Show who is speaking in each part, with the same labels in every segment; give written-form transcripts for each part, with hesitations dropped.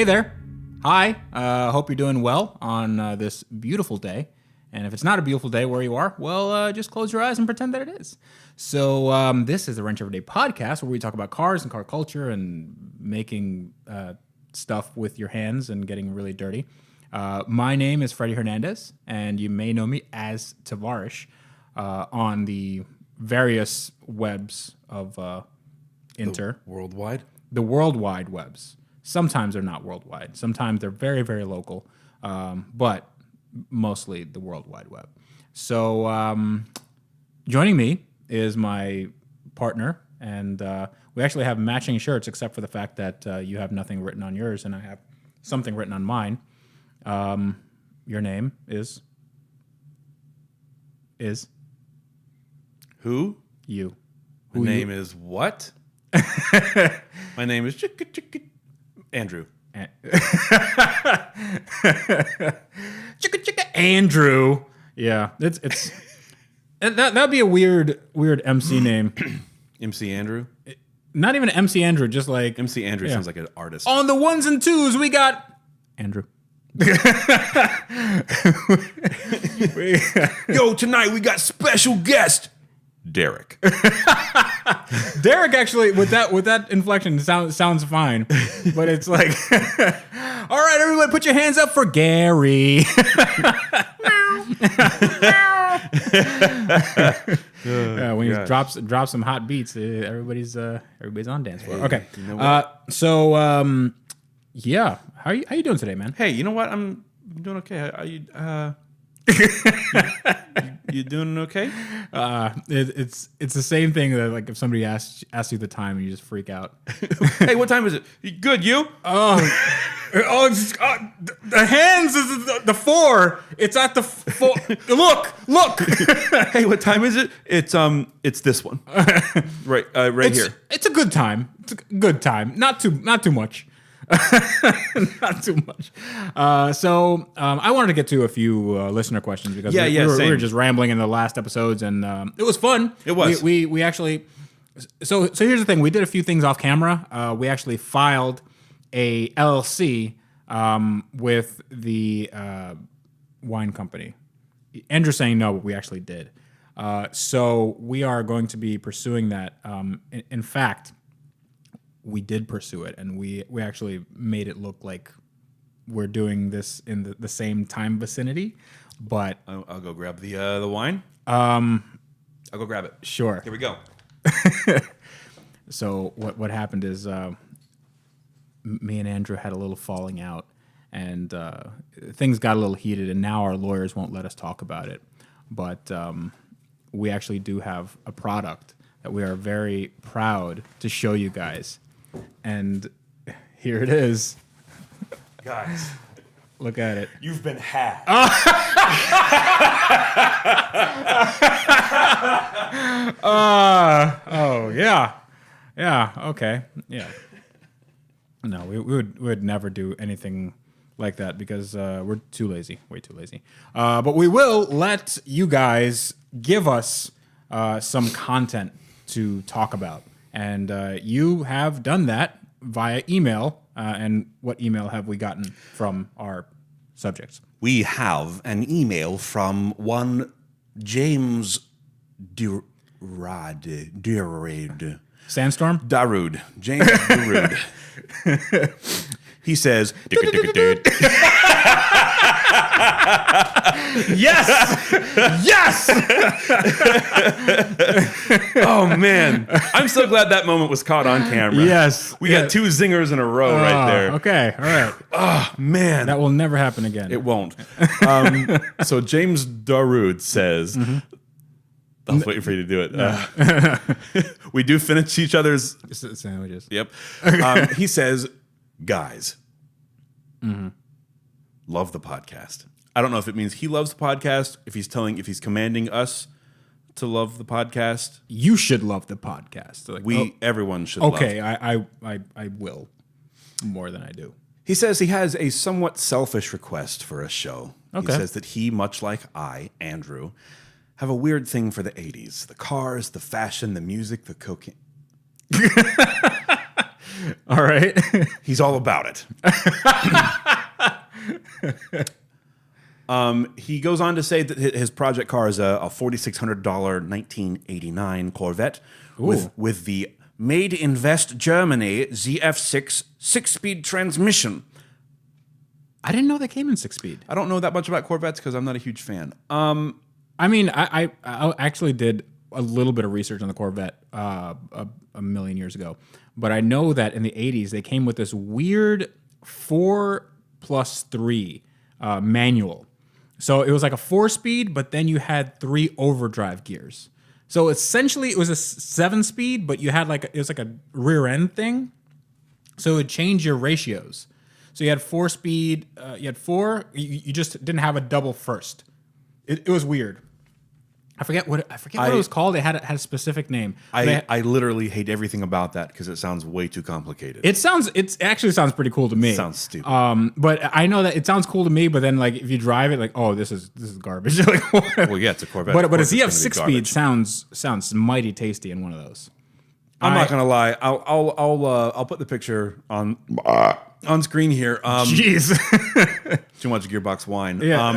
Speaker 1: Hey there. Hi. Hope you're doing well on this beautiful day. And if it's not a beautiful day where you are, well, just close your eyes and pretend that it is. So this is the Wrench Everyday podcast where we talk about cars and car culture and making stuff with your hands and getting really dirty. My name is Freddie Hernandez, and you may know me as Tavarish on the various webs of
Speaker 2: The worldwide?
Speaker 1: The worldwide webs. Sometimes they're not worldwide. Sometimes they're very, very local, but mostly the World Wide Web. So joining me is my partner, and we actually have matching shirts except for the fact that you have nothing written on yours and I have something written on mine. Your name is?
Speaker 2: Who?
Speaker 1: You.
Speaker 2: My name is what? My name is Andrew.
Speaker 1: Andrew. Yeah, it's that'd be a weird MC name.
Speaker 2: MC Andrew?
Speaker 1: Not even MC Andrew, just like
Speaker 2: MC Andrew sounds like an artist.
Speaker 1: on the ones and twos. We got Andrew.
Speaker 2: Yo, tonight we got special guest Derek.
Speaker 1: Derek actually with that inflection sounds fine, but it's like, all right, everybody, put your hands up for Gary. When he drops some hot beats, everybody's on dance floor. Okay,
Speaker 2: you know
Speaker 1: yeah, how you doing today, man?
Speaker 2: Hey, you know what? I'm doing okay. Are you? You doing okay?
Speaker 1: It's the same thing that like if somebody asks you the time and you just freak out.
Speaker 2: Hey, what time is it? Good, you?
Speaker 1: The hands is the 4. It's at the 4. Look.
Speaker 2: Hey, what time is it? It's this one. Right here.
Speaker 1: It's a good time. It's a good time. Not too much. Not too much. So I wanted to get to a few listener questions because we were just rambling in the last episodes, and it was fun.
Speaker 2: It was.
Speaker 1: We actually. So here's the thing. We did a few things off camera. We actually filed a LLC with the wine company. Andrew's saying no, but we actually did. So we are going to be pursuing that. In fact, we did pursue it, and we actually made it look like we're doing this in the same time vicinity. But
Speaker 2: I'll go grab the wine. I'll go grab it.
Speaker 1: Sure.
Speaker 2: Here we go.
Speaker 1: So what happened is me and Andrew had a little falling out, and things got a little heated, and now our lawyers won't let us talk about it. But we actually do have a product that we are very proud to show you guys. And here it is.
Speaker 2: Guys.
Speaker 1: Look at it.
Speaker 2: You've been hacked.
Speaker 1: Oh, yeah. Yeah, okay. Yeah. No, we would never do anything like that because we're too lazy. Way too lazy. But we will let you guys give us some content to talk about. And you have done that via email. And what email have we gotten from our subjects?
Speaker 3: We have an email from one James Darude.
Speaker 1: Sandstorm?
Speaker 3: Darude. James Darude. He says,
Speaker 1: Yes! Yes!
Speaker 2: Oh, man. I'm so glad that moment was caught on camera.
Speaker 1: Yes.
Speaker 2: We got 2 zingers in a row right there.
Speaker 1: Okay, all right.
Speaker 2: Oh, man.
Speaker 1: That will never happen again.
Speaker 2: It won't. So James Darude says, I was waiting for you to do it. We do finish each other's
Speaker 1: sandwiches.
Speaker 2: Yep. He says, guys, love the podcast. I don't know if it means he loves the podcast, if he's commanding us to love the podcast.
Speaker 1: You should love the podcast. Like,
Speaker 2: everyone should
Speaker 1: okay,
Speaker 2: love.
Speaker 1: I will more than I do.
Speaker 2: He says he has a somewhat selfish request for a show.
Speaker 1: Okay.
Speaker 2: He says that he, much like I, Andrew, have a weird thing for the 80s. The cars, the fashion, the music, the cocaine.
Speaker 1: All right.
Speaker 3: He's all about it. He goes on to say that his project car is a $4,600 1989 Corvette with the made in West Germany ZF6 6-speed transmission.
Speaker 1: I didn't know they came in 6-speed.
Speaker 2: I don't know that much about Corvettes because I'm not a huge fan.
Speaker 1: I mean, I actually did a little bit of research on the Corvette a million years ago, but I know that in the 80s they came with this weird 4+3 manual. So it was like a 4-speed, but then you had 3 overdrive gears. So essentially it was a 7-speed, but you had it was like a rear end thing. So it would change your ratios. So you had 4-speed, you had 4, you just didn't have a double first. It was weird. I forget what it was called. It had a specific name.
Speaker 3: I literally hate everything about that because it sounds way too complicated.
Speaker 1: It actually sounds pretty cool to me.
Speaker 3: It sounds stupid.
Speaker 1: But I know that it sounds cool to me. But then if you drive it, oh, this is garbage.
Speaker 3: Well, yeah, it's a Corvette.
Speaker 1: But a ZF 6-speed sounds mighty tasty in one of those.
Speaker 3: I'm not gonna lie. I'll put the picture on screen here.
Speaker 1: Jeez.
Speaker 3: Too much Gearbox wine.
Speaker 1: Yeah.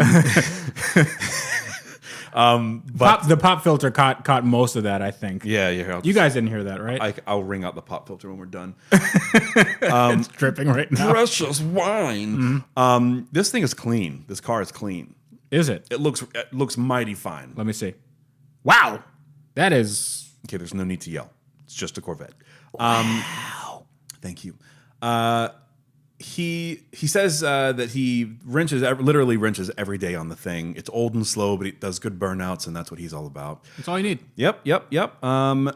Speaker 3: But
Speaker 1: the pop filter caught most of that, I think.
Speaker 3: Yeah.
Speaker 1: You guys didn't hear that, right?
Speaker 3: I'll ring out the pop filter when we're done.
Speaker 1: It's dripping right now.
Speaker 3: Precious wine.
Speaker 1: Mm-hmm.
Speaker 3: This thing is clean. This car is clean.
Speaker 1: Is it?
Speaker 3: It looks mighty fine.
Speaker 1: Let me see. Wow, that is.
Speaker 3: Okay, there's no need to yell. It's just a Corvette.
Speaker 1: Wow.
Speaker 3: Thank you. He says that he literally wrenches every day on the thing. It's old and slow, but it does good burnouts, and that's what he's all about.
Speaker 1: That's all you need.
Speaker 3: Yep.
Speaker 1: And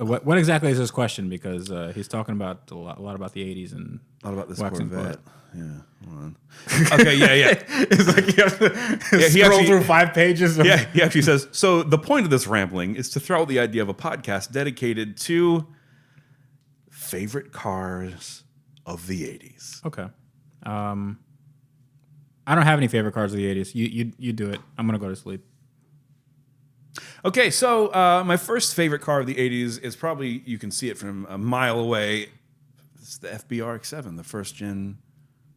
Speaker 1: what exactly is his question? Because he's talking about a lot about the 80s and
Speaker 3: a lot about this
Speaker 1: waxing
Speaker 3: Corvette.
Speaker 1: poet.
Speaker 3: Yeah. Hold on. Okay. Yeah.
Speaker 1: It's like you have to scroll through 5 pages.
Speaker 3: Yeah. He actually says, so the point of this rambling is to throw out the idea of a podcast dedicated to favorite cars of the 80s.
Speaker 1: Okay. I don't have any favorite cars of the 80s. You do it. I'm going to go to sleep.
Speaker 3: Okay, so my first favorite car of the 80s is probably, you can see it from a mile away. It's the FB RX-7, the first gen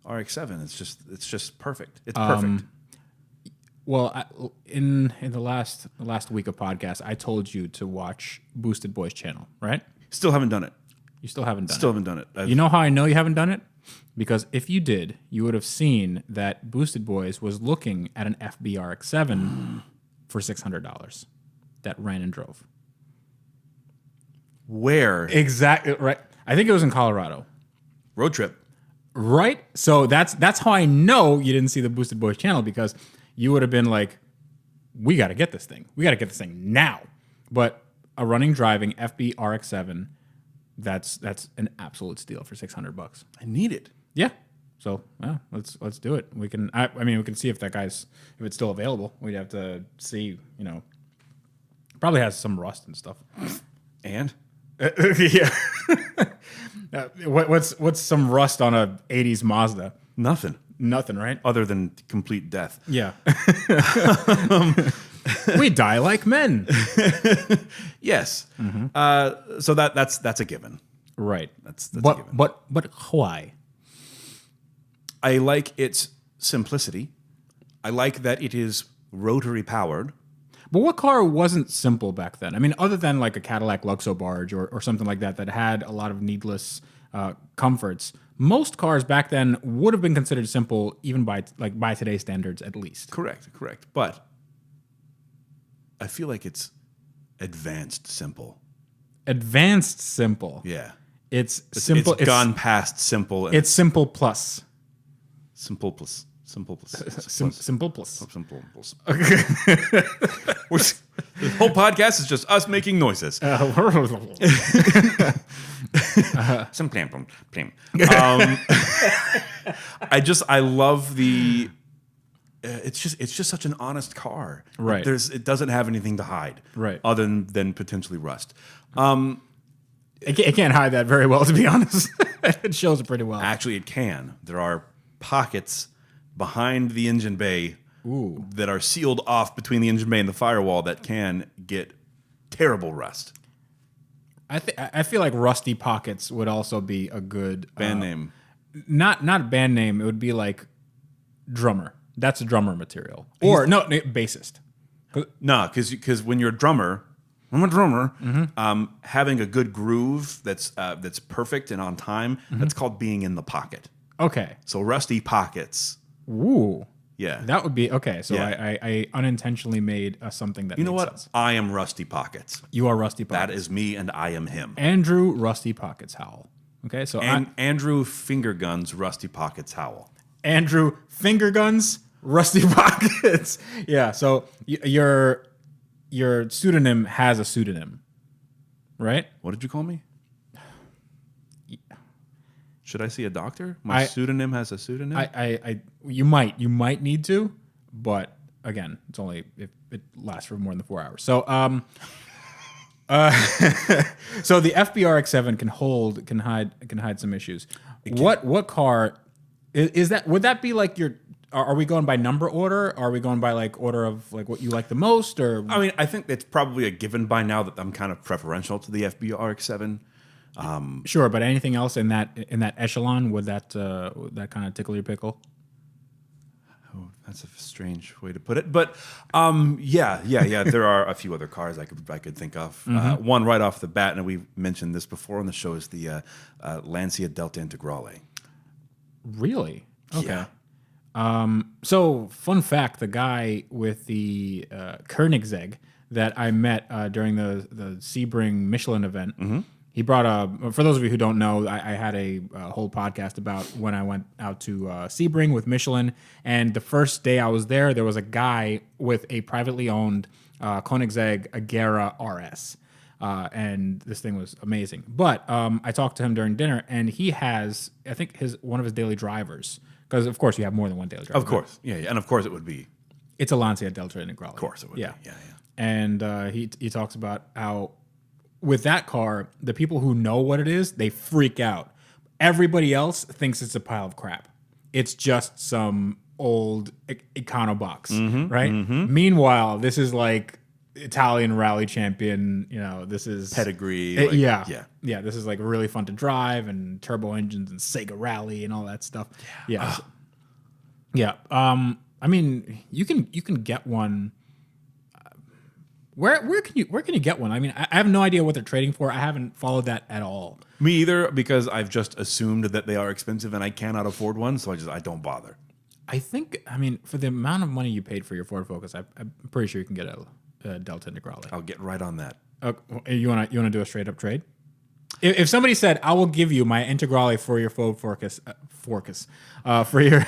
Speaker 3: RX-7. It's just perfect. It's perfect.
Speaker 1: Well, in the last week of podcast, I told you to watch Boosted Boys channel, right?
Speaker 3: Still haven't done it.
Speaker 1: You still haven't done it.
Speaker 3: Still haven't done it.
Speaker 1: You know how I know you haven't done it? Because if you did, you would have seen that Boosted Boys was looking at an FBRX7 for $600 that ran and drove.
Speaker 3: Where?
Speaker 1: Exactly right. I think it was in Colorado.
Speaker 3: Road trip.
Speaker 1: Right? So that's how I know you didn't see the Boosted Boys channel, because you would have been like, we got to get this thing. We got to get this thing now. But a running driving FBRX7, that's an absolute steal for $600.
Speaker 3: I need it.
Speaker 1: Yeah. So yeah, let's do it. We can. I mean, we can see if if it's still available. We'd have to see. Probably has some rust and stuff.
Speaker 3: And
Speaker 1: yeah. What's some rust on a '80s Mazda?
Speaker 3: nothing.
Speaker 1: Nothing, right?
Speaker 3: Other than complete death.
Speaker 1: Yeah. We die like men.
Speaker 3: Yes. Mm-hmm. So that's a given.
Speaker 1: Right.
Speaker 3: That's a given.
Speaker 1: But why?
Speaker 3: I like its simplicity. I like that it is rotary powered.
Speaker 1: But what car wasn't simple back then? I mean, other than like a Cadillac Luxo barge or something like that had a lot of needless comforts. Most cars back then would have been considered simple, even by today's standards, at least.
Speaker 3: Correct. But I feel like it's advanced simple.
Speaker 1: Advanced simple.
Speaker 3: Yeah.
Speaker 1: It's simple.
Speaker 3: It's gone past simple.
Speaker 1: It's simple plus.
Speaker 3: Simple plus. Simple plus.
Speaker 1: Simple plus.
Speaker 3: Simple plus. The whole podcast is just us making noises. I love the. It's just such an honest car.
Speaker 1: Right.
Speaker 3: It doesn't have anything to hide.
Speaker 1: Right.
Speaker 3: Other than potentially rust.
Speaker 1: It can't hide that very well, to be honest. It shows it pretty well.
Speaker 3: Actually, it can. There are pockets behind the engine bay that are sealed off between the engine bay and the firewall that can get terrible rust.
Speaker 1: I feel like Rusty Pockets would also be a good
Speaker 2: Band name.
Speaker 1: Not band name. It would be like drummer. That's a drummer material. Or no, bassist.
Speaker 3: No, because when you're a drummer, I'm a drummer. Having a good groove that's perfect and on time. That's called being in the pocket.
Speaker 1: Okay.
Speaker 3: So Rusty Pockets.
Speaker 1: Ooh.
Speaker 3: Yeah.
Speaker 1: That would be okay. So
Speaker 3: Yeah.
Speaker 1: I unintentionally made something that
Speaker 3: You know
Speaker 1: made
Speaker 3: what?
Speaker 1: sense.
Speaker 3: I am Rusty Pockets.
Speaker 1: You are Rusty Pockets.
Speaker 3: That is me, and I am him.
Speaker 1: Andrew Rusty Pockets Howell. Okay, so
Speaker 3: And Andrew Fingerguns Rusty Pockets Howell.
Speaker 1: Andrew Finger Guns Rusty Pockets. Yeah. So your pseudonym has a pseudonym, right?
Speaker 3: What did you call me? Should I see a doctor? My pseudonym has a pseudonym.
Speaker 1: You might need to, but again, it's only if it lasts for more than 4 hours. So so the FBRX7 can hide some issues. What car is that? Would that be like your? Are we going by number order? Are we going by like order of like what you like the most? Or
Speaker 3: I mean, I think it's probably a given by now that I'm kind of preferential to the FBRX7.
Speaker 1: Sure, but anything else in that echelon would that kind of tickle your pickle?
Speaker 3: Oh, that's a strange way to put it, but yeah. There are a few other cars I could think of. One right off the bat, and we mentioned this before on the show, is the Lancia Delta Integrale.
Speaker 1: Really? Okay.
Speaker 3: Yeah.
Speaker 1: So, fun fact: the guy with the Koenigsegg that I met during the Sebring Michelin event, he brought for those of you who don't know, I had a whole podcast about when I went out to Sebring with Michelin, and the first day I was there was a guy with a privately owned Koenigsegg Agera RS. And this thing was amazing. But I talked to him during dinner, and he has, I think, one of his daily drivers, because of course you have more than one daily driver.
Speaker 3: Of course, yeah, and of course it would be.
Speaker 1: It's a Lancia Delta Integrale. Of
Speaker 3: course it would be. Yeah.
Speaker 1: And he talks about how with that car, the people who know what it is, they freak out. Everybody else thinks it's a pile of crap. It's just some old Econo box, right? Meanwhile, this is like Italian rally champion, this is
Speaker 3: Pedigree.
Speaker 1: Yeah. This is like really fun to drive, and turbo engines and Sega Rally and all that stuff. Yeah. I mean, you can get one. Where can you get one? I mean, I have no idea what they're trading for. I haven't followed that at all.
Speaker 3: Me either, because I've just assumed that they are expensive and I cannot afford one, so I don't bother.
Speaker 1: I think, for the amount of money you paid for your Ford Focus, I'm pretty sure you can get a Delta Integrale.
Speaker 3: I'll get right on that.
Speaker 1: You wanna do a straight up trade? If somebody said, "I will give you my Integrale for your Ford Focus, for your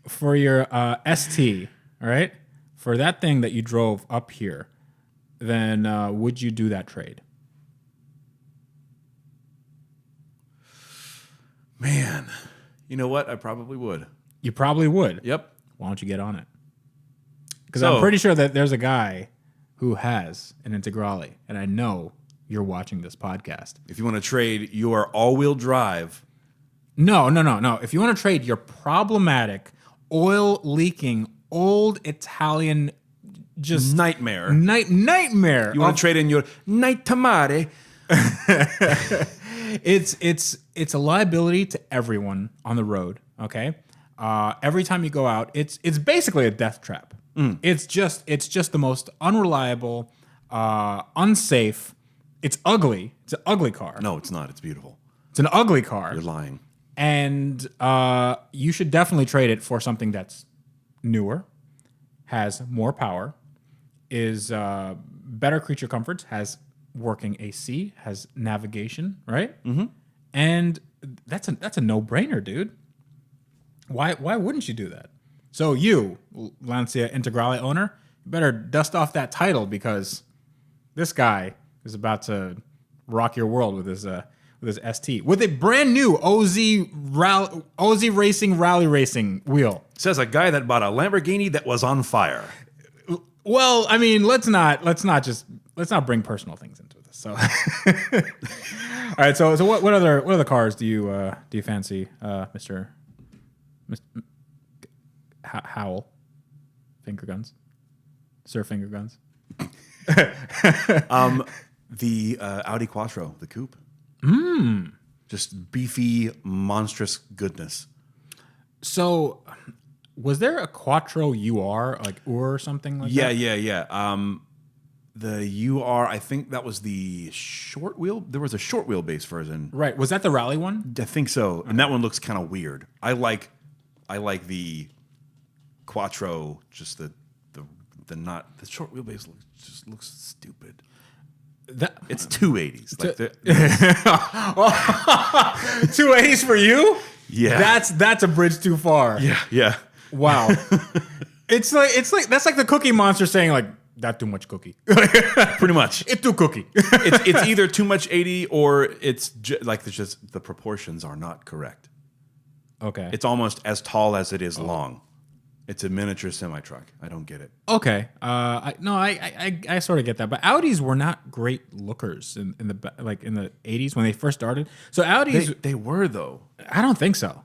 Speaker 1: for your ST, all right, for that thing that you drove up here," then would you do that trade?
Speaker 3: Man, you know what? I probably would.
Speaker 1: You probably would.
Speaker 3: Yep.
Speaker 1: Why don't you get on it? Because I'm pretty sure that there's a guy who has an Integrale, and I know you're watching this podcast.
Speaker 3: If you want to trade your all-wheel drive.
Speaker 1: No. If you want to trade your problematic, oil-leaking, old Italian just
Speaker 3: nightmare.
Speaker 1: Nightmare.
Speaker 3: You want to trade in your night tamare.
Speaker 1: It's a liability to everyone on the road, okay? Every time you go out, it's basically a death trap. It's just the most unreliable, unsafe. It's ugly. It's an ugly car.
Speaker 3: No, it's not. It's beautiful.
Speaker 1: It's an ugly car.
Speaker 3: You're lying.
Speaker 1: And you should definitely trade it for something that's newer, has more power, is better creature comforts, has working AC, has navigation, right? Mm-hmm. And that's a no-brainer, dude. Why wouldn't you do that? So you, Lancia Integrale owner, you better dust off that title, because this guy is about to rock your world with his ST, with a brand new OZ Racing Rally Racing wheel.
Speaker 3: Says a guy that bought a Lamborghini that was on fire.
Speaker 1: Well, I mean, let's not bring personal things into this. So, all right. So what other cars do you fancy, Mr. Howell? Finger guns, Sir Finger Guns.
Speaker 3: The Audi Quattro, the coupe. Just beefy, monstrous goodness.
Speaker 1: So, was there a Quattro UR, like UR or something like that?
Speaker 3: Yeah. The UR, I think that was the short wheel. There was a short wheelbase version.
Speaker 1: Right. Was that the rally one?
Speaker 3: I think so. And that one looks kind of weird. I like the Quattro, just the short wheelbase looks stupid. It's 280s. Like
Speaker 1: 280s for you?
Speaker 3: Yeah.
Speaker 1: That's a bridge too far.
Speaker 3: Yeah.
Speaker 1: Wow. it's like that's like the Cookie Monster saying like that too much cookie.
Speaker 3: Pretty much.
Speaker 1: It's too cookie.
Speaker 3: It's either too much 80 or it's just the proportions are not correct.
Speaker 1: Okay.
Speaker 3: It's almost as tall as it is long. It's a miniature semi-truck. I don't get it.
Speaker 1: Okay. I sort of get that, but Audis were not great lookers in the 80s when they first started. So Audis,
Speaker 3: They were though.
Speaker 1: I don't think so.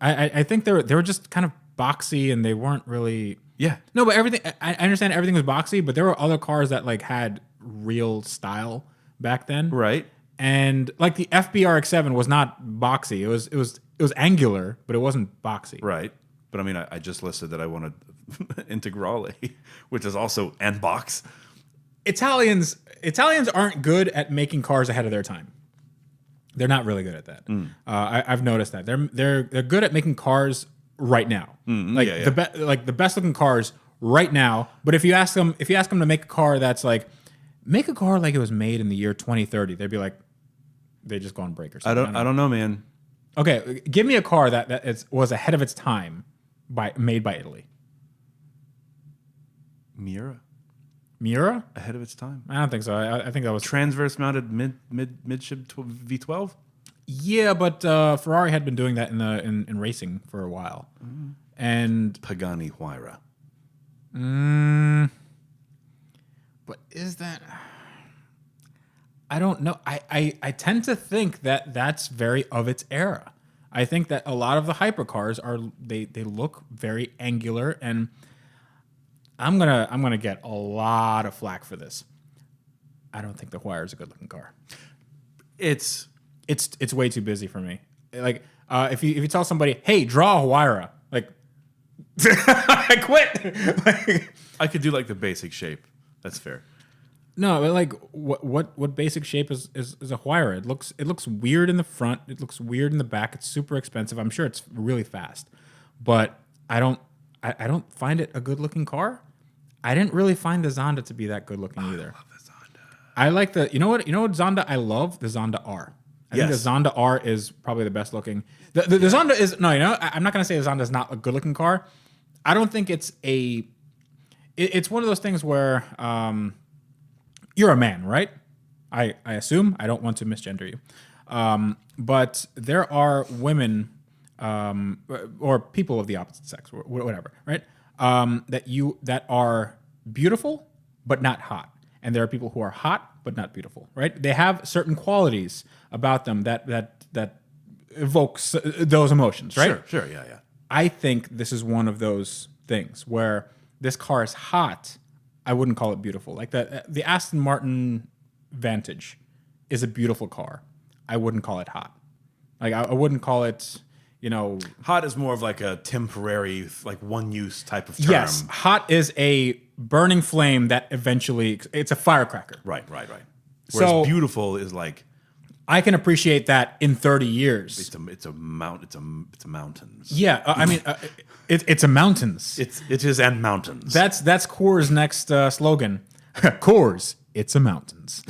Speaker 1: I think they were just kind of boxy and they weren't really.
Speaker 3: Yeah.
Speaker 1: No, but everything. I understand everything was boxy, but there were other cars that like had real style back then.
Speaker 3: Right.
Speaker 1: And like the FBRX7 was not boxy. It was angular, but it wasn't boxy.
Speaker 3: Right. But I mean, I just listed that I wanted Integrale, which is also en box.
Speaker 1: Italians aren't good at making cars ahead of their time. They're not really good at that. I've noticed that they're good at making cars right now. The best looking cars right now. But if you ask them to make a car that's like make a car like it was made in the year 2030, they'd be like they just go on break or something.
Speaker 3: I don't know, man.
Speaker 1: Okay, give me a car that was ahead of its time, made by Italy.
Speaker 3: Miura
Speaker 1: Ahead
Speaker 3: of its time.
Speaker 1: I don't think so. I think that was
Speaker 3: Transverse mounted midship V12.
Speaker 1: Yeah, but Ferrari had been doing that in racing for a while, and
Speaker 3: Pagani Huayra.
Speaker 1: But is that? I don't know. I tend to think that that's very of its era. I think that a lot of the hypercars they look very angular, and I'm gonna get a lot of flack for this. I don't think the Huayra is a good looking car.
Speaker 3: It's
Speaker 1: way too busy for me. Like if you tell somebody, hey, draw a Huayra, like I quit.
Speaker 3: I could do like the basic shape. That's fair.
Speaker 1: No, but like what basic shape is a Huayra? It looks weird in the front. It looks weird in the back. It's super expensive. I'm sure it's really fast, but I don't find it a good looking car. I didn't really find the Zonda to be that good looking either. I love the Zonda. I like the you know what Zonda I love the Zonda R. I think the Zonda R is probably the best looking. The Zonda is I'm not gonna say the Zonda is not a good looking car. I don't think it's it's one of those things where you're a man, right? I assume. I don't want to misgender you. But there are women or people of the opposite sex, or whatever, right? That are beautiful but not hot. And there are people who are hot but not beautiful, right? They have certain qualities about them that evokes those emotions, right?
Speaker 3: Sure, yeah.
Speaker 1: I think this is one of those things where this car is hot. I wouldn't call it beautiful. Like the Aston Martin Vantage is a beautiful car. I wouldn't call it hot. Like I wouldn't call it,
Speaker 3: hot is more of like a temporary, like one use type of term.
Speaker 1: Yes, hot is a burning flame that eventually it's a firecracker.
Speaker 3: Right. Whereas
Speaker 1: So
Speaker 3: beautiful is like
Speaker 1: I can appreciate that in 30 years.
Speaker 3: it's a mountains.
Speaker 1: Yeah, I mean it's a mountains.
Speaker 3: It is and mountains.
Speaker 1: That's Coors' next slogan. Coors, it's a mountains.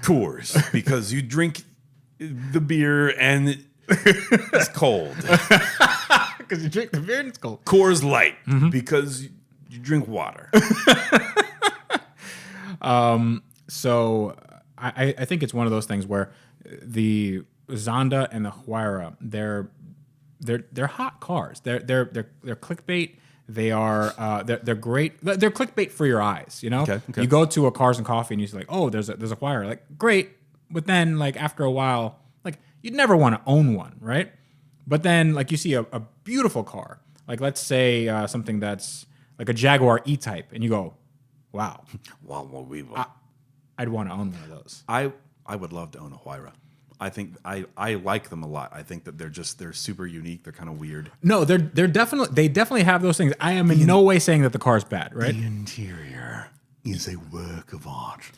Speaker 3: Coors, because you drink the beer and it's cold.
Speaker 1: Because you drink the beer and it's cold.
Speaker 3: Coors Light, because you drink water.
Speaker 1: So I think it's one of those things where the Zonda and the Huayra, they're hot cars. They're clickbait. They're great. They're clickbait for your eyes.
Speaker 3: Okay.
Speaker 1: You go to a Cars and Coffee and you're like, oh, there's a Huayra. Like great, but then like after a while, like you'd never want to own one, right? But then like you see a beautiful car, like let's say something that's like a Jaguar E-Type, and you go, wow,
Speaker 3: Wow,
Speaker 1: I'd want to own one of those.
Speaker 3: I would love to own a Huayra. I think I like them a lot. I think that they're super unique. They're kind of weird.
Speaker 1: No, they definitely have those things. I am in no way saying that the car's bad, right?
Speaker 3: The interior is a work of art.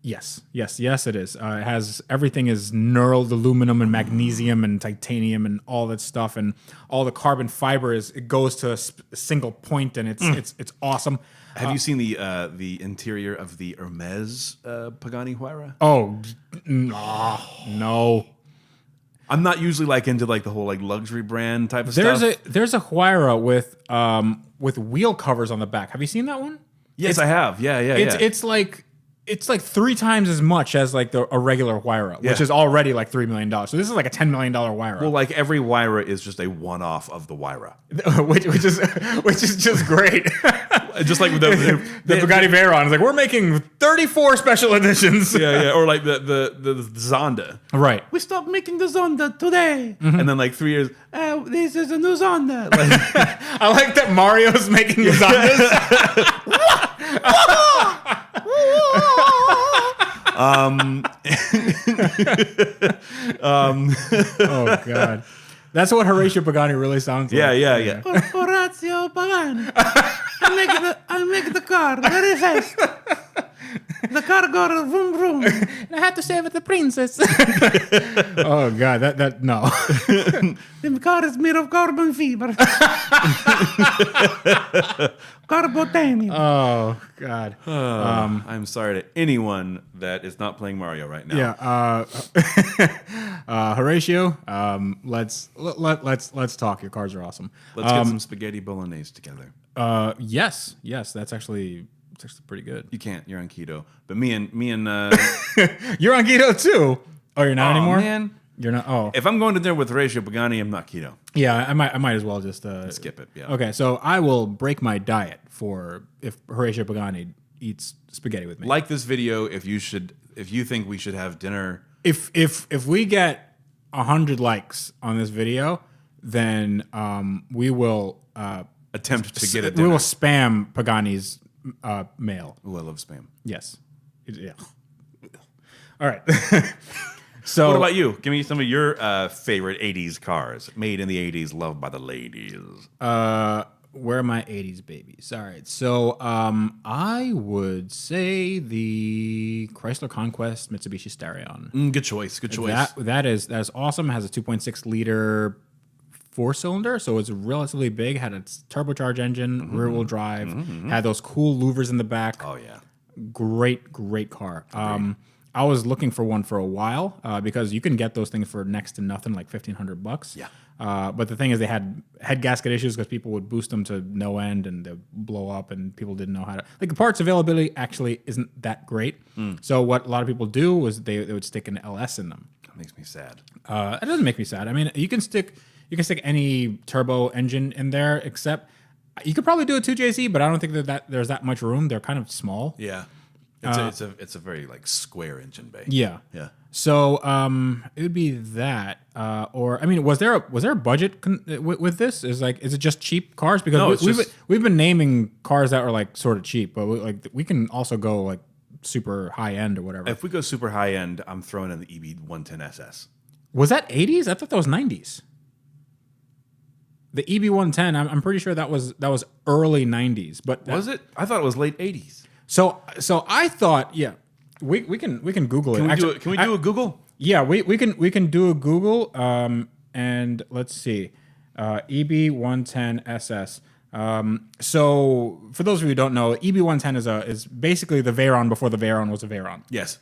Speaker 1: Yes, it is. It has everything is knurled aluminum and magnesium and titanium and all that stuff, and all the carbon fiber it goes to a single point, and it's awesome.
Speaker 3: Have you seen the interior of the Hermes Pagani Huayra?
Speaker 1: Oh no.
Speaker 3: I'm not usually like into like the whole like luxury brand type of stuff.
Speaker 1: There's a Huayra with wheel covers on the back. Have you seen that one?
Speaker 3: Yes, I have. Yeah.
Speaker 1: It's like 3 times as much as like a regular Huayra, which is already like $3 million. So this is like a $10 million Huayra.
Speaker 3: Well, like every Huayra is just a one-off of the Huayra,
Speaker 1: which is just great.
Speaker 3: just like the
Speaker 1: Bugatti Veyron is like, we're making 34 special editions.
Speaker 3: yeah, or like the Zonda.
Speaker 1: Right.
Speaker 3: We stopped making the Zonda today, and then like 3 years, this is a new Zonda. Like,
Speaker 1: I like that Mario's making the Zondas. Oh God, that's what Horatio Pagani really sounds like.
Speaker 3: Yeah.
Speaker 4: Horatio Pagani. I make the car very fast. The car goes vroom vroom.
Speaker 1: And I had to save the princess. Oh God, that no.
Speaker 4: The car is made of carbon fiber. Carbotanium.
Speaker 1: Oh God.
Speaker 3: I'm sorry to anyone that is not playing Mario right now.
Speaker 1: Yeah. Horatio, let's talk. Your cars are awesome.
Speaker 3: Let's get some spaghetti bolognese together.
Speaker 1: Yes, that's actually pretty good.
Speaker 3: You can't. You're on keto. But me and
Speaker 1: You're on keto too. Oh, you're not anymore.
Speaker 3: Man.
Speaker 1: You're not. Oh,
Speaker 3: If I'm going to dinner with Horatio Pagani, I'm not keto.
Speaker 1: yeah. I might as well just
Speaker 3: Skip it. Yeah.
Speaker 1: Okay, so I will break my diet for if Horatio Pagani eats spaghetti with me.
Speaker 3: Like this video if you think we should have dinner.
Speaker 1: If we get 100 likes on this video, then we will
Speaker 3: Attempt to get a
Speaker 1: we
Speaker 3: dinner.
Speaker 1: will spam Pagani's mail.
Speaker 3: Ooh, I love spam.
Speaker 1: Yes. Yeah. All right. So
Speaker 3: What about you? Give me some of your favorite 80s cars. Made in the 80s, loved by the ladies.
Speaker 1: where are my 80s babies? All right. So I would say the Chrysler Conquest Mitsubishi Starion.
Speaker 3: Good choice. Good choice.
Speaker 1: That is awesome. It has a 2.6 liter 4-cylinder, so it's relatively big. Had a turbocharged engine, rear-wheel drive. Had those cool louvers in the back.
Speaker 3: Oh yeah.
Speaker 1: Great car. I was looking for one for a while because you can get those things for next to nothing, like $1,500.
Speaker 3: Yeah.
Speaker 1: But the thing is, they had head gasket issues because people would boost them to no end and they blow up, and people didn't know how to. Like the parts availability actually isn't that great. So what a lot of people do was they would stick an LS in them.
Speaker 3: That makes me sad.
Speaker 1: It doesn't make me sad. I mean, you can stick any turbo engine in there, except you could probably do a 2JZ, but I don't think that there's that much room. They're kind of small.
Speaker 3: Yeah. It's a very like square engine bay.
Speaker 1: Yeah.
Speaker 3: Yeah.
Speaker 1: So it would be that, or I mean, was there a budget with this? Is it just cheap cars? Because
Speaker 3: No,
Speaker 1: we've been naming cars that are like sort of cheap, but we can also go like super high end or whatever.
Speaker 3: If we go super high end, I'm throwing in the EB110 SS.
Speaker 1: Was that 80s? I thought that was 90s. The EB110, I'm pretty sure that was early 90s, but
Speaker 3: Was it? I thought it was late 80s.
Speaker 1: So I thought, yeah, we can Google it.
Speaker 3: Can we do a Google?
Speaker 1: Yeah, we can do a Google. And let's see, EB110 SS. So for those of you who don't know, EB110 is basically the Veyron before the Veyron was a Veyron.
Speaker 3: Yes.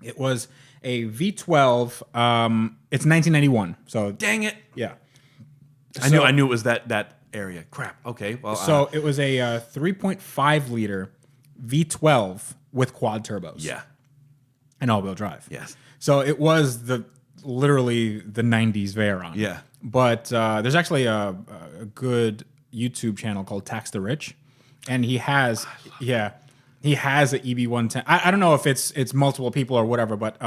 Speaker 1: It was a V12. It's 1991. So
Speaker 3: Dang it.
Speaker 1: yeah.
Speaker 3: I knew it was that area. Crap. Okay. Well,
Speaker 1: So it was a 3.5 liter V12 with quad turbos.
Speaker 3: yeah.
Speaker 1: And all-wheel drive.
Speaker 3: Yes.
Speaker 1: So it was literally the 90s Veyron.
Speaker 3: Yeah.
Speaker 1: But there's actually a good YouTube channel called Tax the Rich, and he has a EB110. I don't know if it's multiple people or whatever, but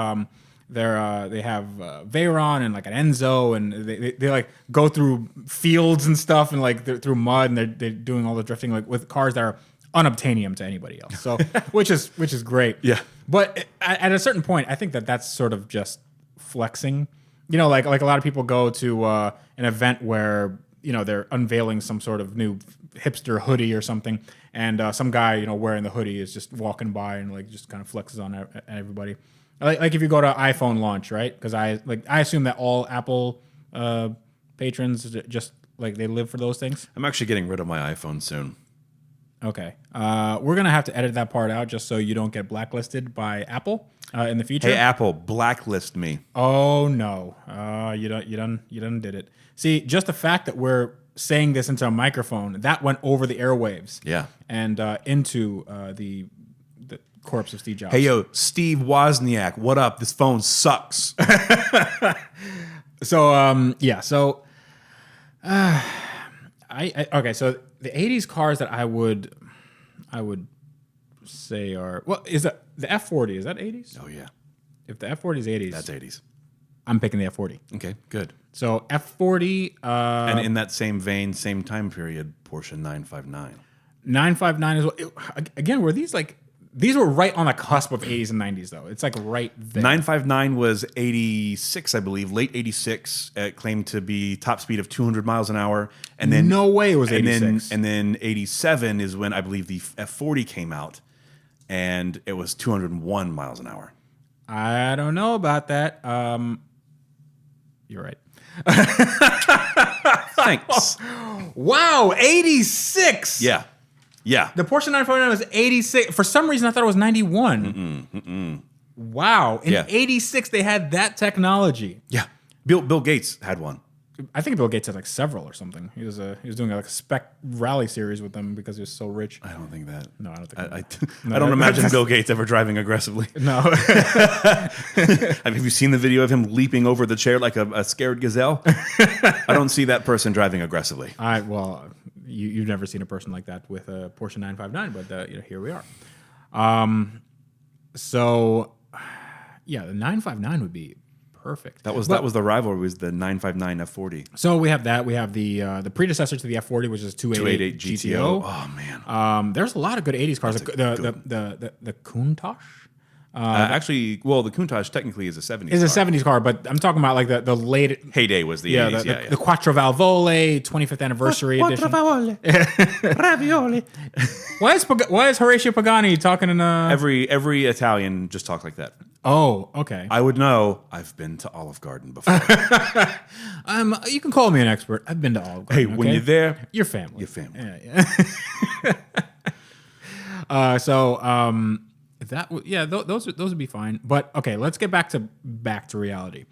Speaker 1: they have Veyron and like an Enzo, and they like go through fields and stuff, and like they're through mud, and they're doing all the drifting like with cars that are unobtainium to anybody else. So which is great.
Speaker 2: Yeah.
Speaker 1: But at a certain point, I think that's sort of just flexing. You know, like a lot of people go to an event where, you know, they're unveiling some sort of new hipster hoodie or something, and some guy, you know, wearing the hoodie is just walking by and like just kind of flexes on everybody. Like if you go to iPhone launch, right? Because I assume that all Apple patrons just like they live for those things.
Speaker 2: I'm actually getting rid of my iPhone soon.
Speaker 1: Okay, we're gonna have to edit that part out just so you don't get blacklisted by Apple in the future.
Speaker 2: Hey, Apple, blacklist me.
Speaker 1: Oh no, you done did it. See, just the fact that we're saying this into a microphone that went over the airwaves,
Speaker 2: Yeah.
Speaker 1: and into the corpse of Steve Jobs.
Speaker 2: Hey, yo, Steve Wozniak, what up? This phone sucks.
Speaker 1: So yeah, so okay, so the '80s cars that I would say are, well, is that the F40? Is that '80s?
Speaker 2: Oh, yeah.
Speaker 1: If the F40 is '80s,
Speaker 2: That's 80s.
Speaker 1: I'm picking the F40.
Speaker 2: Okay, good.
Speaker 1: So F40,
Speaker 2: And in that same vein, same time period, Porsche 959.
Speaker 1: 959 as well. Again, were these like, these were right on the cusp of 80s and 90s though. It's like right there.
Speaker 2: 959 was 86, I believe, late 86. It claimed to be top speed of 200 miles an hour. And then
Speaker 1: No way it was 86.
Speaker 2: And then 87 is when I believe the F40 came out, and it was 201 miles an hour.
Speaker 1: I don't know about that. You're right.
Speaker 2: Thanks.
Speaker 1: Wow, 86.
Speaker 2: Yeah. Yeah.
Speaker 1: The Porsche 959 was 86. For some reason, I thought it was 91. Wow. In
Speaker 2: Yeah.
Speaker 1: 86, they had that technology.
Speaker 2: Yeah. Bill Gates had one.
Speaker 1: I think Bill Gates had like several or something. He was doing like a spec rally series with them because he was so rich.
Speaker 2: I don't think that.
Speaker 1: No, I don't think
Speaker 2: I don't imagine Bill Gates ever driving aggressively.
Speaker 1: No.
Speaker 2: Have you seen the video of him leaping over the chair like a scared gazelle? I don't see that person driving aggressively.
Speaker 1: Well, you've never seen a person like that with a Porsche 959, but here we are. So, yeah, the 959 would be perfect.
Speaker 2: That was the rivalry, was the 959 F40.
Speaker 1: So we have that. We have the predecessor to the F40, which is 288 GTO.
Speaker 2: Oh man,
Speaker 1: there's a lot of good 80s cars. The Countach
Speaker 2: actually, well, the Countach technically is a 70s.
Speaker 1: is
Speaker 2: car.
Speaker 1: a 70s car, but I'm talking about like the late
Speaker 2: Heyday was the 80s.
Speaker 1: the Quattro Valvole 25th anniversary edition.
Speaker 4: Ravioli.
Speaker 1: Why is Horatio Pagani talking in a?
Speaker 2: Every Italian just talk like that.
Speaker 1: Oh, okay.
Speaker 2: I would know. I've been to Olive Garden before.
Speaker 1: You can call me an expert. I've been to Olive Garden.
Speaker 2: Hey, when you're there,
Speaker 1: your family.
Speaker 2: your family.
Speaker 1: Yeah. Those would be fine. But okay, let's get back to reality.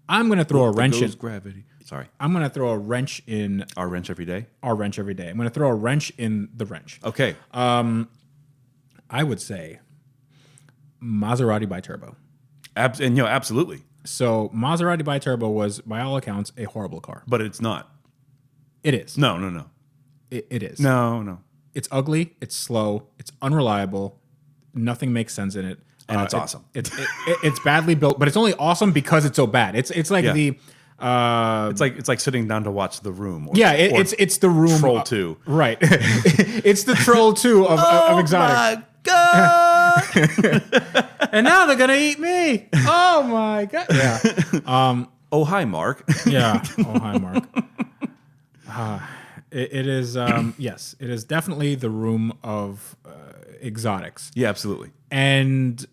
Speaker 1: I'm gonna throw a wrench in.
Speaker 2: Gravity. Sorry.
Speaker 1: I'm gonna throw a wrench in
Speaker 2: Our wrench every day.
Speaker 1: our wrench every day. I'm gonna throw a wrench in the wrench.
Speaker 2: Okay.
Speaker 1: I would say Maserati biturbo.
Speaker 2: Absolutely.
Speaker 1: So Maserati biturbo was, by all accounts, a horrible car.
Speaker 2: But it's not.
Speaker 1: It is.
Speaker 2: No.
Speaker 1: It is.
Speaker 2: No.
Speaker 1: It's ugly. It's slow. It's unreliable. Nothing makes sense in it.
Speaker 2: And it's awesome.
Speaker 1: It's badly built, but it's only awesome because it's so bad. It's like the.
Speaker 2: It's like sitting down to watch The Room.
Speaker 1: It's the Room.
Speaker 2: Troll 2.
Speaker 1: Right. It's the Troll 2 of exotic.
Speaker 2: My God.
Speaker 1: And now they're gonna eat me. Oh my God. Yeah.
Speaker 2: Oh, hi, Mark.
Speaker 1: Yeah. Oh hi, Mark. It is. Yes, it is definitely the Room of exotics.
Speaker 2: Yeah, absolutely.
Speaker 1: And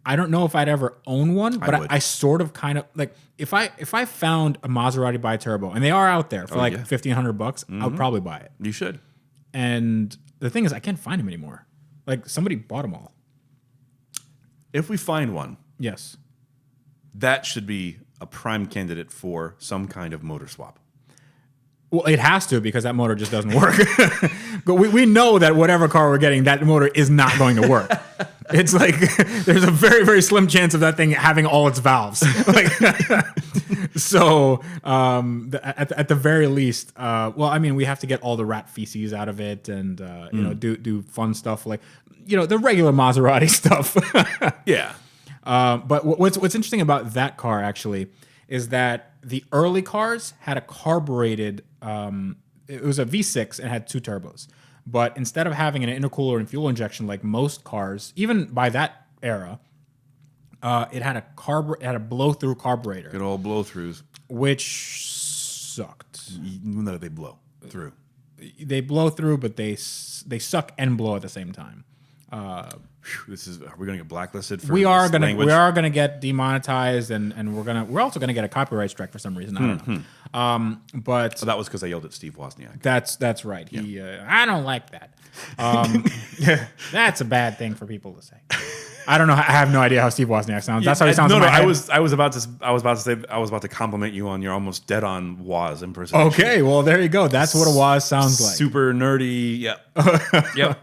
Speaker 1: I don't know if I'd ever own one, but
Speaker 2: would.
Speaker 1: I sort of kind of like if I found a Maserati biturbo, and they are out there for $1,500, I would probably buy it.
Speaker 2: You should.
Speaker 1: And the thing is, I can't find them anymore. Like somebody bought them all.
Speaker 2: If we find one,
Speaker 1: Yes.
Speaker 2: that should be a prime candidate for some kind of motor swap.
Speaker 1: Well, it has to, because that motor just doesn't work. But we know that whatever car we're getting, that motor is not going to work. It's like there's a very, very slim chance of that thing having all its valves. So at the very least, we have to get all the rat feces out of it, and do fun stuff like the regular Maserati stuff.
Speaker 2: Yeah.
Speaker 1: But what's interesting about that car actually is that the early cars had a carbureted. It was a V6 and had 2 turbos. But instead of having an intercooler and fuel injection like most cars, even by that era, it had a blow-through carburetor,
Speaker 3: Good old blow-throughs.
Speaker 1: which sucked.
Speaker 3: No, they blow through.
Speaker 1: They blow through, but they suck and blow at the same time.
Speaker 3: Are we gonna get blacklisted for
Speaker 1: We are
Speaker 3: this
Speaker 1: gonna
Speaker 3: language?
Speaker 1: get demonetized, and we're also gonna get a copyright strike for some reason. I don't know. But
Speaker 3: So that was because I yelled at Steve Wozniak.
Speaker 1: that's right. He I don't like that. That's a bad thing for people to say. I don't know. I have no idea how Steve Wozniak sounds. That's how he sounds.
Speaker 3: No,
Speaker 1: in
Speaker 3: no.
Speaker 1: my head.
Speaker 3: I was about to compliment you on your almost dead on Woz impersonation.
Speaker 1: Okay, well there you go. That's what a Woz sounds like.
Speaker 3: Super nerdy. Yep. Yep.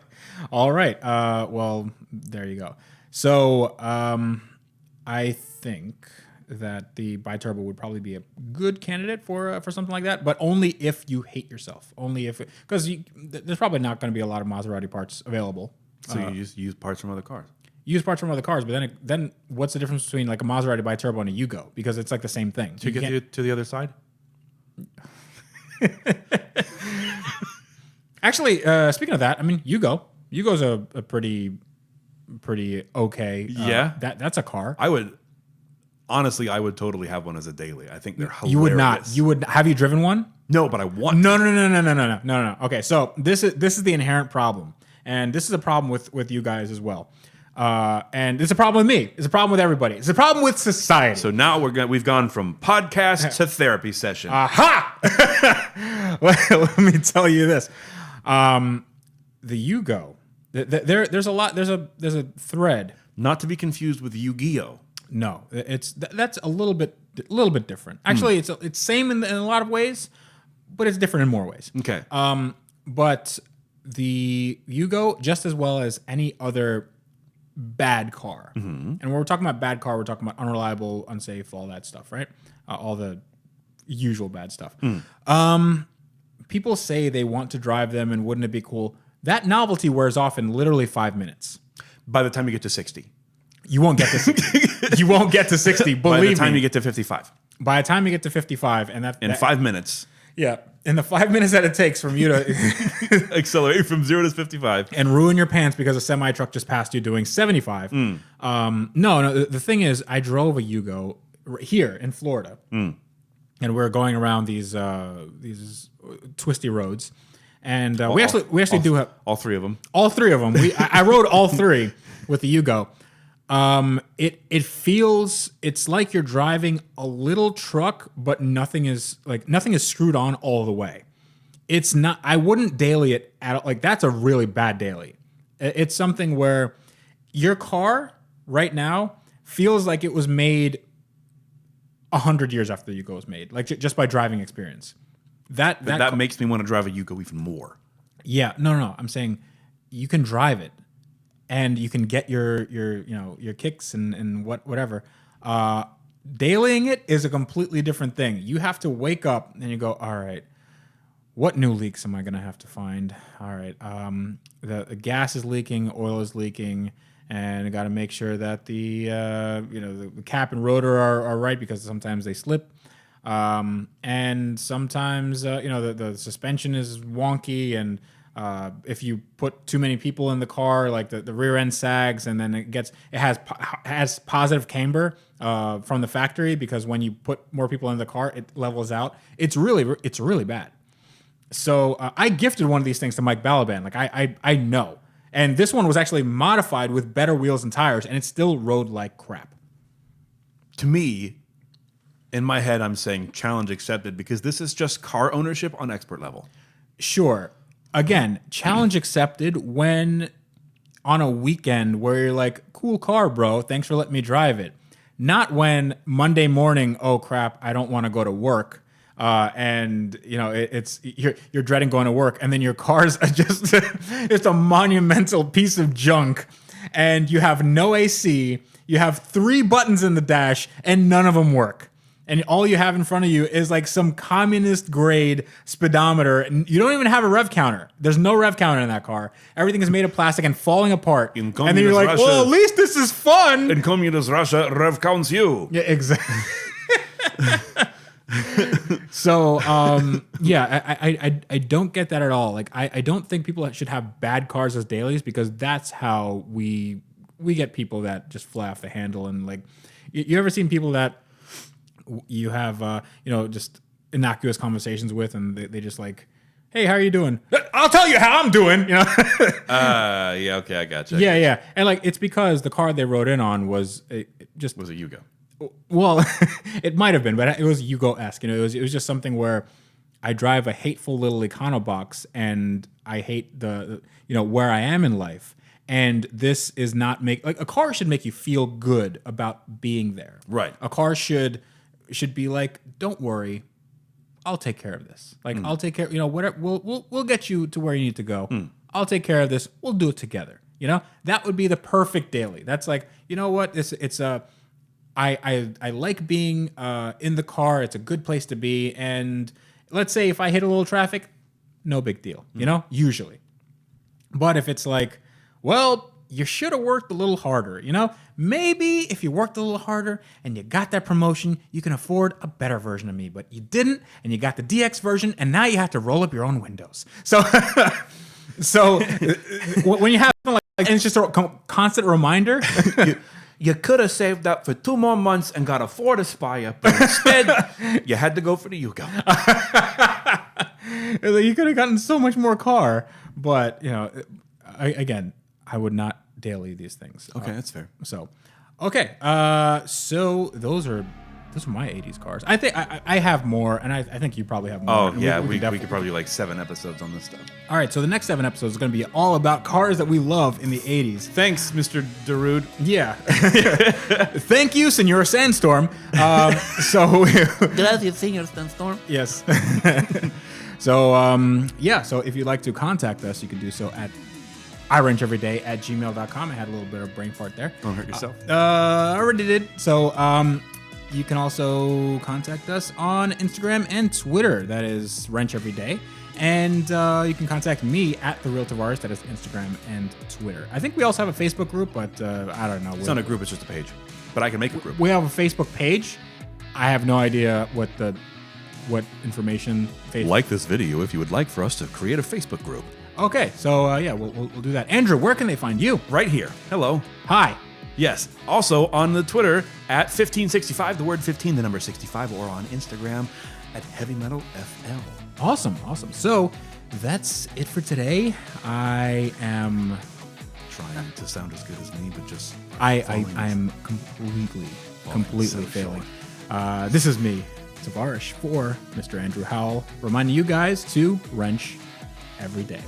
Speaker 1: All right. Well, there you go. So I think that the biturbo would probably be a good candidate for something like that, but only if you hate yourself. Only if because there's probably not going to be a lot of Maserati parts available.
Speaker 3: So you just use parts from other cars.
Speaker 1: Use parts from other cars, but then what's the difference between like a Maserati biturbo and a Yugo? Because it's like the same thing.
Speaker 3: To get to the other side.
Speaker 1: Actually, speaking of that, I mean Yugo's a pretty okay.
Speaker 3: Yeah.
Speaker 1: That's a car.
Speaker 3: I would totally have one as a daily. I think they're hilarious.
Speaker 1: You would not. You would. Have you driven one?
Speaker 3: No, but I want.
Speaker 1: No. Okay, so this is the inherent problem, and this is a problem with you guys as well. And it's a problem with me. It's a problem with everybody. It's a problem with society.
Speaker 3: So now we've gone from podcast to therapy session.
Speaker 1: Aha! Let me tell you this: the Yugo. There's a lot. There's a thread.
Speaker 3: Not to be confused with Yu-Gi-Oh.
Speaker 1: No, that's a little bit different. Actually, it's same in a lot of ways, but it's different in more ways.
Speaker 3: Okay.
Speaker 1: But the Yugo, just as well as any other bad car, and when we're talking about bad car, we're talking about unreliable, unsafe, all that stuff, right? All the usual bad stuff. People say they want to drive them, and wouldn't it be cool? That novelty wears off in literally 5 minutes.
Speaker 3: By the time you get to 60.
Speaker 1: You won't get to 60. You won't get to 60. Believe
Speaker 3: By the time
Speaker 1: me.
Speaker 3: you get to 55.
Speaker 1: By the time you get to 55, and
Speaker 3: In 5 minutes.
Speaker 1: yeah, in the 5 minutes that it takes from you to
Speaker 3: Accelerate from 0 to 55.
Speaker 1: and ruin your pants because a semi truck just passed you doing 75. No. The thing is, I drove a Yugo here in Florida, and we're going around these twisty roads, and we actually do have
Speaker 3: all 3 of them.
Speaker 1: all 3 of them. I rode all 3 with the Yugo. It feels, it's like you're driving a little truck, but nothing is screwed on all the way. It's not. I wouldn't daily it at all. Like that's a really bad daily. It's something where your car right now feels like it was made 100 years after the Yugo was made, like just by driving experience. That
Speaker 3: Makes me want to drive a Yugo even more.
Speaker 1: Yeah, no. I'm saying you can drive it, and you can get your kicks and whatever. Dailying it is a completely different thing. You have to wake up and you go, all right, what new leaks am I gonna have to find? All right, the gas is leaking, oil is leaking, and I got to make sure that the cap and rotor are right because sometimes they slip. And sometimes the suspension is wonky, and if you put too many people in the car, like the rear end sags, and then it has positive camber from the factory, because when you put more people in the car, it levels out. It's really bad. So I gifted one of these things to Mike Balaban. Like I know, and this one was actually modified with better wheels and tires, and it still rode like crap.
Speaker 3: To me, in my head, I'm saying challenge accepted, because this is just car ownership on expert level.
Speaker 1: Sure. Again, challenge accepted when on a weekend where you're like, cool car, bro. Thanks for letting me drive it. Not when Monday morning, oh crap, I don't want to go to work. And you're dreading going to work, and then your car's just it's a monumental piece of junk, and you have no AC. You have 3 buttons in the dash, and none of them work. and all you have in front of you is like some communist grade speedometer, and you don't even have a rev counter. There's no rev counter in that car. Everything is made of plastic and falling apart. And then you're like,
Speaker 3: Russia,
Speaker 1: well, at least this is fun.
Speaker 3: In communist Russia, rev counts you.
Speaker 1: Yeah, exactly. So, I don't get that at all. Like, I don't think people should have bad cars as dailies, because that's how we get people that just fly off the handle. And like, you ever seen people that you have, just innocuous conversations with, and they just like, hey, how are you doing? I'll tell you how I'm doing.
Speaker 3: Yeah, okay, I gotcha.
Speaker 1: Yeah. And like, it's because the car they rode in on was
Speaker 3: Was it Yugo?
Speaker 1: Well, it might have been, but it was Yugo-esque. It was just something where I drive a hateful little Econobox, and I hate the where I am in life. And this is not a car should make you feel good about being there.
Speaker 3: Right.
Speaker 1: A car should be like, don't worry, I'll take care of this. Like, I'll take care. Whatever. We'll get you to where you need to go. I'll take care of this. We'll do it together. That would be the perfect daily. That's like, you know what? It's a. I like being in the car. It's a good place to be. And let's say if I hit a little traffic, no big deal, usually. But if it's like, well, you should have worked a little harder, maybe if you worked a little harder and you got that promotion, you can afford a better version of me. But you didn't, and you got the DX version, and now you have to roll up your own windows. So, when you have something like, and it's just a constant reminder.
Speaker 3: You could have saved up for 2 more months and got a Ford Aspire, but instead, you had to go for the Yugo.
Speaker 1: You could have gotten so much more car, but I would not daily these things.
Speaker 3: Okay, that's fair.
Speaker 1: So those are my 80s cars. I think I have more, and I think you probably have more.
Speaker 3: Oh, yeah, we could probably do like 7 episodes on this stuff.
Speaker 1: All right, so the next 7 episodes is going to be all about cars that we love in the 80s.
Speaker 3: Thanks, Mr. Darude.
Speaker 1: Yeah. Thank you, Senor Sandstorm.
Speaker 4: Gracias, señor Sandstorm.
Speaker 1: Yes. So if you'd like to contact us, you can do so at iwrencheveryday@gmail.com. I had a little bit of brain fart there.
Speaker 3: Don't hurt yourself.
Speaker 1: I already did. So you can also contact us on Instagram and Twitter. That is Wrench Every Day. And you can contact me at The Real Tavarish. That is Instagram and Twitter. I think we also have a Facebook group, but I don't know.
Speaker 3: It's not a group, it's just a page. But I can make a group.
Speaker 1: We have a Facebook page. I have no idea what information.
Speaker 3: Like this video if you would like for us to create a Facebook group.
Speaker 1: Okay, so we'll do that. Andrew, where can they find you?
Speaker 3: Right here. Hello.
Speaker 1: Hi.
Speaker 3: Yes. Also on the Twitter at 1565, the word 15, the number 65, or on Instagram at Heavy Metal FL.
Speaker 1: Awesome. So that's it for today. I am
Speaker 3: Trying to sound as good as me, but just
Speaker 1: I am completely failing. This is me, Tavarish, for Mr. Andrew Howell, reminding you guys to wrench every day.